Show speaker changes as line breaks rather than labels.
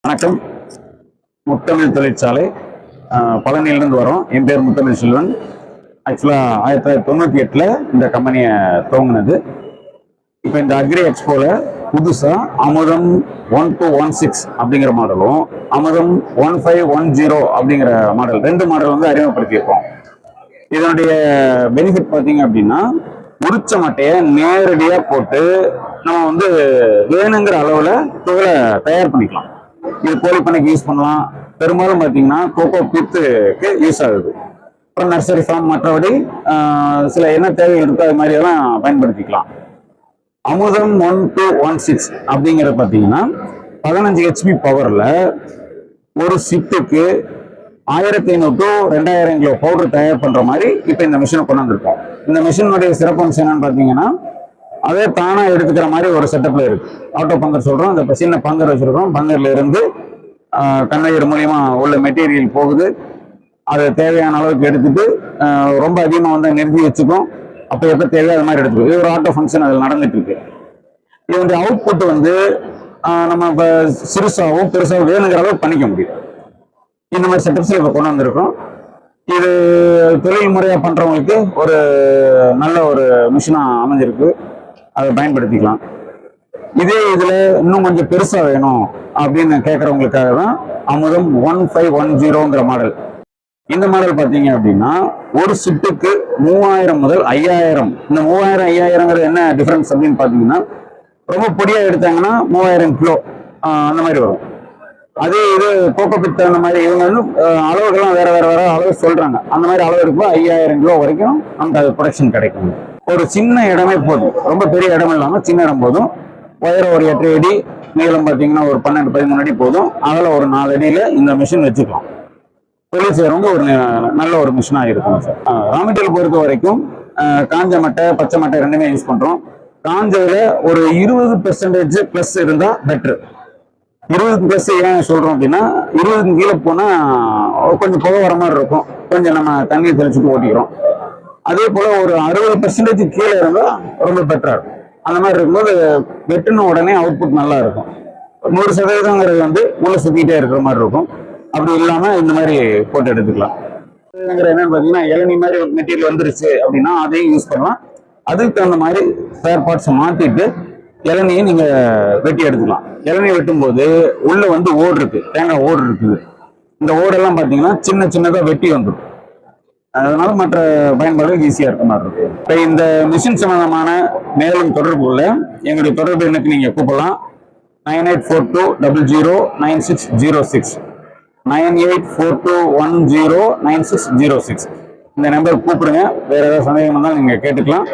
வணக்கம். முத்தமிழ் தொழிற்சாலை பழனியிலிருந்து வரோம். என் பேர் முத்தமிழ் செல்வன். ஆக்சுவலாக 1998 இந்த கம்பெனியை துவங்கினது. இப்போ இந்த அக்ரி எக்ஸ்போல புதுசாக அமுதம் 1216 அப்படிங்கிற மாடலும் அமுதம் 1510 அப்படிங்கிற மாடல், ரெண்டு மாடல் வந்து அறிமுகப்படுத்தியிருக்கோம். இதனுடைய பெனிஃபிட் பார்த்தீங்க அப்படின்னா, உரிச்ச மட்டையை நேரடியாக போட்டு நம்ம வந்து வேணுங்கிற அளவில் துகளை தயார் பண்ணிக்கலாம். இது கோழி பண்ணைக்கு யூஸ் பண்ணலாம். பெரும்பாலும் பார்த்தீங்கன்னா கோகோ பித்துக்கு யூஸ் ஆகுது. அப்புறம் நர்சரி ஃபார்ம், மற்றபடி சில என்ன தேவைகள் இருக்கோ அது மாதிரி எல்லாம் பயன்படுத்திக்கலாம். அமுதம் 1216 அப்படிங்கிறது பார்த்தீங்கன்னா 15 ஹெச்பி பவர்ல ஒரு ஷிஃப்ட்டுக்கு 1500 to 2000 கிலோ பவுடர் தயார் பண்ற மாதிரி இப்போ இந்த மிஷினை கொண்டு வந்திருக்கோம். இந்த மிஷினுடைய சிறப்பம்சம் என்னன்னு பார்த்தீங்கன்னா, அதே தானா எடுத்துக்கிற மாதிரி ஒரு செட்டப்ல இருக்கு. ஆட்டோ பங்கர் சொல்றோம். அந்த சின்ன பங்கர் வச்சிருக்கோம். பங்கர்ல இருந்து கன்வேயர் மூலியமா உள்ள மெட்டீரியல் போகுது. அதை தேவையான அளவுக்கு எடுத்துட்டு ரொம்ப அதிகமாக வந்து நிறுத்தி வச்சுக்கும். அப்போ எப்போ தேவையோ அது மாதிரி எடுத்துக்கும். இது ஒரு ஆட்டோ ஃபங்க்ஷன் அதில் நடந்துட்டு இருக்கு. இதனுடைய அவுட்புட் வந்து நம்ம இப்போ சிறுசாகவும் பெருசாகவும் வேணுங்கிற அளவுக்கு பண்ணிக்க முடியும். இந்த மாதிரி செட்டப்ஸ் இப்போ கொண்டு வந்திருக்கோம். இது தொழில் முறையாக பண்றவங்களுக்கு ஒரு நல்ல ஒரு மிஷினா அமைஞ்சிருக்கு. அதை பயன்படுத்திக்கலாம். இதே இதுல இன்னும் கொஞ்சம் பெருசா வேணும் அப்படின்னு கேட்கறவங்களுக்காக தான் அமுதம் 1510 மாடல். இந்த மாடல் பார்த்தீங்க அப்படின்னா ஒரு ஷிஃப்ட்டுக்கு 3000 முதல் 5000. இந்த 3000 5000 என்ன டிஃபரன்ஸ் அப்படின்னு பார்த்தீங்கன்னா, ரொம்ப பொடியா எடுத்தாங்கன்னா 3000 கிலோ அந்த மாதிரி வரும். அதே இது கோகோ பித் அந்த மாதிரி இவங்க வந்து அளவுகள்லாம் வேற வேற வேற அளவு சொல்றாங்க. அந்த மாதிரி அளவு இருக்கும் 5000 கிலோ வரைக்கும் நமக்கு ப்ரொடக்ஷன் கிடைக்கும். ஒரு சின்ன இடமே போதும், ரொம்ப பெரிய இடம் இல்லாமல் சின்ன இடம் போதும். உயரம் ஒரு 8 அடி, நீளம் பார்த்தீங்கன்னா ஒரு 12-13 அடி போதும். அதில் ஒரு 4 அடியில் இந்த மிஷின் வச்சுக்கலாம். தொழில் செய்யறவங்க ஒரு நல்ல ஒரு மிஷினாக இருக்கும் சார். ரா மெட்டீரியல் பொறுத்த வரைக்கும் காஞ்ச மட்டை, பச்சை மட்டை ரெண்டுமே யூஸ் பண்றோம். காஞ்சதுல ஒரு 20% பிளஸ் இருந்தா பெட்ரு. 20 பிளஸ் ஏன் சொல்றோம் அப்படின்னா, 20 கீழே போனா கொஞ்சம் புகை வர மாதிரி இருக்கும். கொஞ்சம் நம்ம தண்ணியை தெளிச்சுட்டு ஓட்டிக்கிறோம். அதே போல ஒரு 60% கீழே இருந்தா ரொம்ப பெட்டரா இருக்கும். அந்த மாதிரி இருக்கும்போது வெட்டின உடனே அவுட்புட் நல்லா இருக்கும். 100% வந்து உள்ள சுத்திட்டே இருக்கிற மாதிரி இருக்கும். அப்படி இல்லாம இந்த மாதிரி போட்டு எடுத்துக்கலாம். என்னன்னு பாத்தீங்கன்னா, இளநீ மாதிரி மெட்டீரியல் வந்துருச்சு அப்படின்னா அதையும் யூஸ் பண்ணலாம். அதுக்கு தகுந்த மாதிரி ஸ்பேர் பார்ட்ஸை மாத்திட்டு இளநியை நீங்க வெட்டி எடுத்துக்கலாம். இளநீ வெட்டும் போது உள்ள வந்து ஓடு இருக்கு, தேங்காய் ஓடு இருக்குது. இந்த ஓடெல்லாம் பாத்தீங்கன்னா சின்ன சின்னதா வெட்டி வந்துடும். அதனால மற்ற பயன்பாடுகள் ஈஸியா இருக்க மாதிரி இருக்கு. இப்போ இந்த மிஷின் சம்பந்தமான மேலும் தொடர்புள்ள எங்களுடைய தொடர்பு எண்ணுக்கு நீங்க கூப்பிடலாம். 9842009606 9842109606 இந்த நம்பர் கூப்பிடுங்க. வேற ஏதாவது சந்தேகம் இருந்தாலும் நீங்க கேட்டுக்கலாம்.